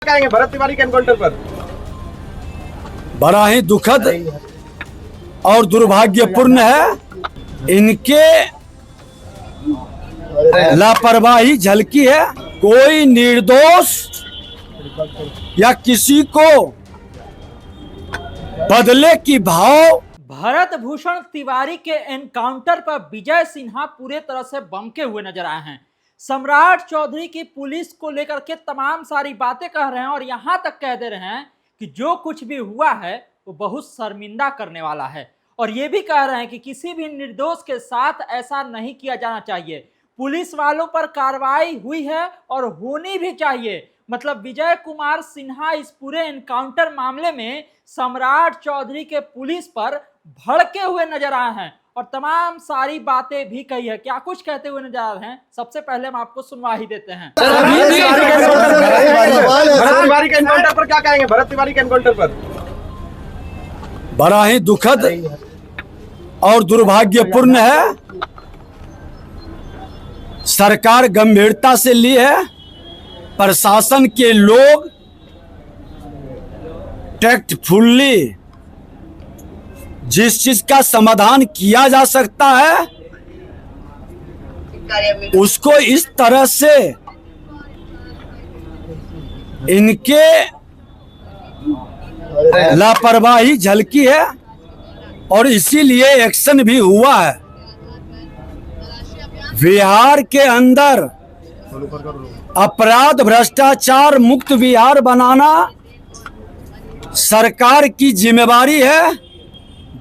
कहेंगे भरत तिवारी के एनकाउंटर पर? बड़ा ही दुखद और दुर्भाग्यपूर्ण है। इनके लापरवाही झलकी है। कोई निर्दोष या किसी को बदले की भाव। भरत भूषण तिवारी के एनकाउंटर पर विजय सिन्हा पूरे तरह से बमके हुए नजर आए हैं। सम्राट चौधरी की पुलिस को लेकर के तमाम सारी बातें कह रहे हैं और यहां तक कह दे रहे हैं कि जो कुछ भी हुआ है वो बहुत शर्मिंदा करने वाला है। और ये भी कह रहे हैं कि किसी भी निर्दोष के साथ ऐसा नहीं किया जाना चाहिए। पुलिस वालों पर कार्रवाई हुई है और होनी भी चाहिए। मतलब विजय कुमार सिन्हा इस पूरे एनकाउंटर मामले में सम्राट चौधरी के पुलिस पर भड़के हुए नजर आए हैं और तमाम सारी बातें भी कही है। क्या कुछ कहते हुए नजर आ रहे हैं, सबसे पहले हम आपको सुनवा ही देते हैं। भरत तिवारी के एनकाउंटर पर क्या कहेंगे? भरत तिवारी के एनकाउंटर पर? बड़ा ही दुखद और दुर्भाग्यपूर्ण है। सरकार गंभीरता से ली है। प्रशासन के लोग टैक्टफुली जिस चीज का समाधान किया जा सकता है उसको इस तरह से इनके लापरवाही झलकी है और इसीलिए एक्शन भी हुआ है। बिहार के अंदर अपराध भ्रष्टाचार मुक्त बिहार बनाना सरकार की जिम्मेवारी है।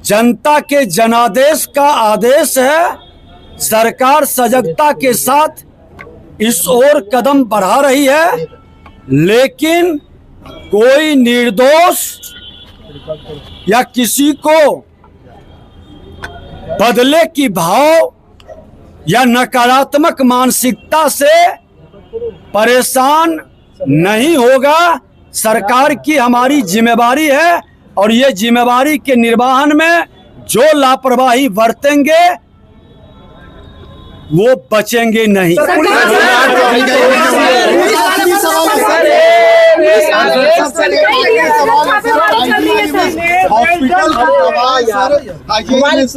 जनता के जनादेश का आदेश है। सरकार सजगता के साथ इस ओर कदम बढ़ा रही है, लेकिन कोई निर्दोष या किसी को बदले की भाव या नकारात्मक मानसिकता से परेशान नहीं होगा। सरकार की हमारी जिम्मेवारी है और ये जिम्मेवारी के निर्वहन में जो लापरवाही बरतेंगे वो बचेंगे नहीं।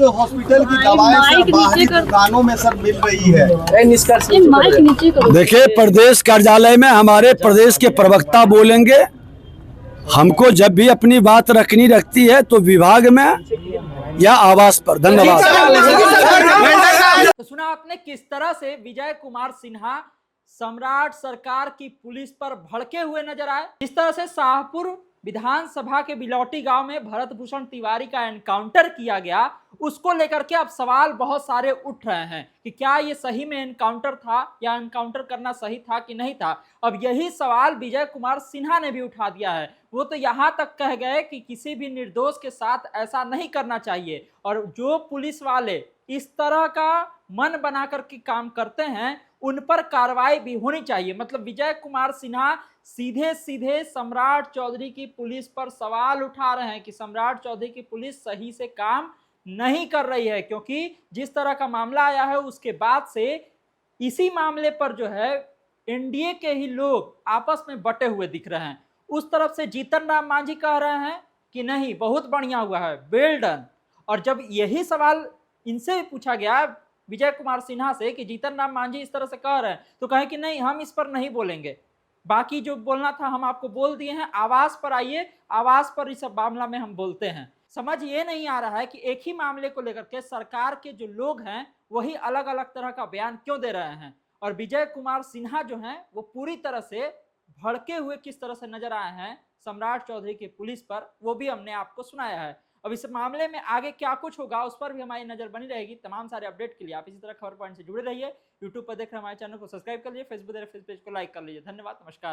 हॉस्पिटल की दवाएं बाहरी दुकानों में सर मिल रही है। देखिए, प्रदेश कार्यालय में हमारे प्रदेश के प्रवक्ता बोलेंगे। हमको जब भी अपनी बात रखती है तो विभाग में या आवास पर। धन्यवाद। तो सुना आपने किस तरह से विजय कुमार सिन्हा सम्राट सरकार की पुलिस पर भड़के हुए नजर आए। इस तरह से शाहपुर विधानसभा के बिलौटी गांव में भरत भूषण तिवारी का एनकाउंटर किया गया, उसको लेकर के अब सवाल बहुत सारे उठ रहे हैं कि क्या ये सही में एनकाउंटर था या एनकाउंटर करना सही था कि नहीं था। अब यही सवाल विजय कुमार सिन्हा ने भी उठा दिया है। वो तो यहाँ तक कह गए कि किसी भी निर्दोष के साथ ऐसा नहीं करना चाहिए और जो पुलिस वाले इस तरह का मन बना करके काम करते हैं उन पर कार्रवाई भी होनी चाहिए। मतलब विजय कुमार सिन्हा सीधे सीधे सम्राट चौधरी की पुलिस पर सवाल उठा रहे हैं कि सम्राट चौधरी की पुलिस सही से काम नहीं कर रही है, क्योंकि जिस तरह का मामला आया है उसके बाद से इसी मामले पर जो है एनडीए के ही लोग आपस में बटे हुए दिख रहे हैं। उस तरफ से जीतन राम मांझी कह रहे हैं कि नहीं, बहुत बढ़िया हुआ है, वेल डन। और जब यही सवाल इनसे पूछा गया विजय कुमार सिन्हा से कि जीतन राम मांझी इस तरह से कह रहे हैं, तो कहे कि नहीं, हम इस पर नहीं बोलेंगे, बाकी जो बोलना था हम आपको बोल दिए हैं, आवास पर आइए, आवास पर इस मामला में हम बोलते हैं। समझ ये नहीं आ रहा है कि एक ही मामले को लेकर के सरकार के जो लोग हैं वही अलग अलग तरह का बयान क्यों दे रहे हैं। और विजय कुमार सिन्हा जो हैं वो पूरी तरह से भड़के हुए किस तरह से नजर आए हैं सम्राट चौधरी की पुलिस पर, वो भी हमने आपको सुनाया है। अब इस मामले में आगे क्या कुछ होगा उस पर भी हमारी नजर बनी रहेगी। तमाम सारे अपडेट के लिए आप इसी तरह खबर पॉइंट से जुड़े रहिए। यूट्यूब पर देख रहे हमारे चैनल को सब्सक्राइब कर लीजिए, फेसबुक पेज को लाइक कर लीजिए। धन्यवाद, नमस्कार।